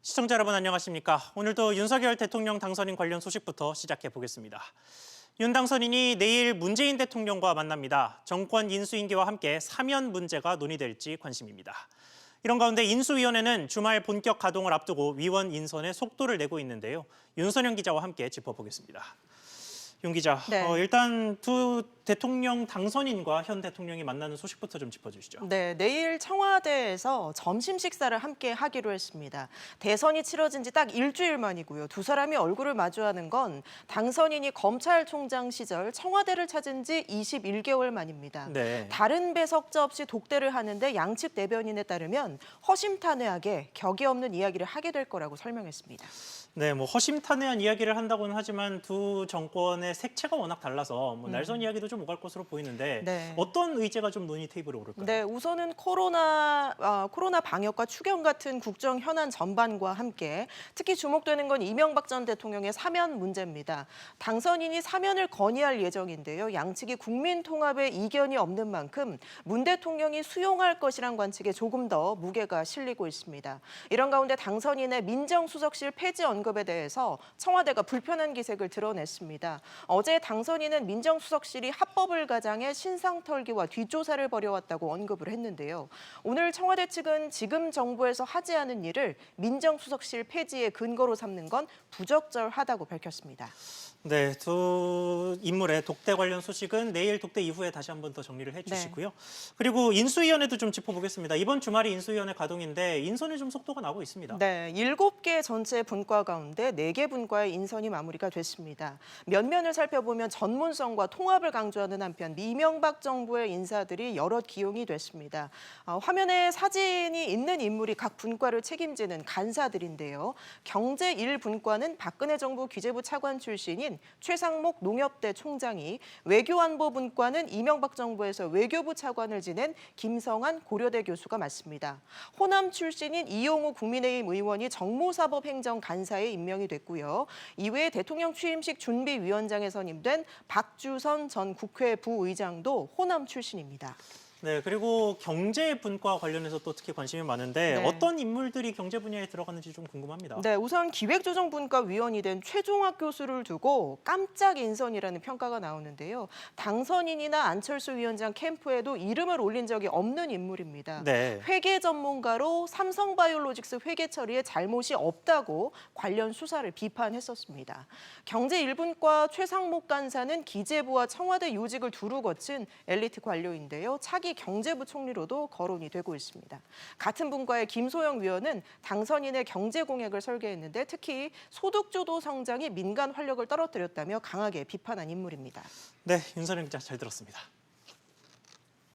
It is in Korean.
시청자 여러분 안녕하십니까? 오늘도 윤석열 대통령 당선인 관련 소식부터 시작해 보겠습니다. 윤 당선인이 내일 문재인 대통령과 만납니다. 정권 인수인계와 함께 사면 문제가 논의될지 관심입니다. 이런 가운데 인수위원회는 주말 본격 가동을 앞두고 위원 인선에 속도를 내고 있는데요. 윤선영 기자와 함께 짚어보겠습니다. 윤 기자, 네. 일단 두 대통령 당선인과 현 대통령이 만나는 소식부터 좀 짚어주시죠. 네, 내일 청와대에서 점심 식사를 함께 하기로 했습니다. 대선이 치러진 지 딱 일주일 만이고요. 두 사람이 얼굴을 마주하는 건 당선인이 검찰총장 시절 청와대를 찾은 지 21개월 만입니다. 네. 다른 배석자 없이 독대를 하는데 양측 대변인에 따르면 허심탄회하게 격이 없는 이야기를 하게 될 거라고 설명했습니다. 네, 허심탄회한 이야기를 한다고는 하지만 두 정권의 색채가 워낙 달라서 날선 이야기도 좀 오갈 것으로 보이는데 네. 어떤 의제가 좀 논의 테이블에 오를까요? 네, 우선은 코로나 방역과 추경 같은 국정 현안 전반과 함께 특히 주목되는 건 이명박 전 대통령의 사면 문제입니다. 당선인이 사면을 건의할 예정인데요. 양측이 국민 통합에 이견이 없는 만큼 문 대통령이 수용할 것이란 관측에 조금 더 무게가 실리고 있습니다. 이런 가운데 당선인의 민정수석실 폐지 언급에 대해서 청와대가 불편한 기색을 드러냈습니다. 어제 당선인은 민정수석실이 합법을 가장해 신상털기와 뒷조사를 벌여왔다고 언급을 했는데요. 오늘 청와대 측은 지금 정부에서 하지 않은 일을 민정수석실 폐지의 근거로 삼는 건 부적절하다고 밝혔습니다. 네, 두 인물의 독대 관련 소식은 내일 독대 이후에 다시 한번 더 정리를 해주시고요. 네. 그리고 인수위원회도 좀 짚어보겠습니다. 이번 주말이 인수위원회 가동인데 인선에 좀 속도가 나고 있습니다. 네, 7개 전체 분과 가운데 4개 분과의 인선이 마무리가 됐습니다. 면면을 살펴보면 전문성과 통합을 강조하는 한편 이명박 정부의 인사들이 여럿 기용이 됐습니다. 화면에 사진이 있는 인물이 각 분과를 책임지는 간사들인데요. 경제 1분과는 박근혜 정부 기재부 차관 출신인 최상목 농협대 총장이, 외교안보분과는 이명박 정부에서 외교부 차관을 지낸 김성한 고려대 교수가 맡습니다. 호남 출신인 이용우 국민의힘 의원이 정무사법행정 간사에 임명이 됐고요. 이외에 대통령 취임식 준비위원장에 선임된 박주선 전 국회 부의장도 호남 출신입니다. 네, 그리고 경제 분과 관련해서 또 특히 관심이 많은데 네. 어떤 인물들이 경제 분야에 들어가는지 좀 궁금합니다. 네, 우선 기획조정분과 위원이 된 최종학 교수를 두고 깜짝 인선이라는 평가가 나오는데요. 당선인이나 안철수 위원장 캠프에도 이름을 올린 적이 없는 인물입니다. 네. 회계 전문가로 삼성바이오로직스 회계 처리에 잘못이 없다고 관련 수사를 비판했었습니다. 경제 1분과 최상목 간사는 기재부와 청와대 요직을 두루 거친 엘리트 관료인데요. 차기 경제부 총리로도 거론이 되고 있습니다. 같은 분과의 김소영 위원은 당선인의 경제 공약을 설계했는데 특히 소득주도 성장이 민간 활력을 떨어뜨렸다며 강하게 비판한 인물입니다. 네, 윤선영 기자 잘 들었습니다.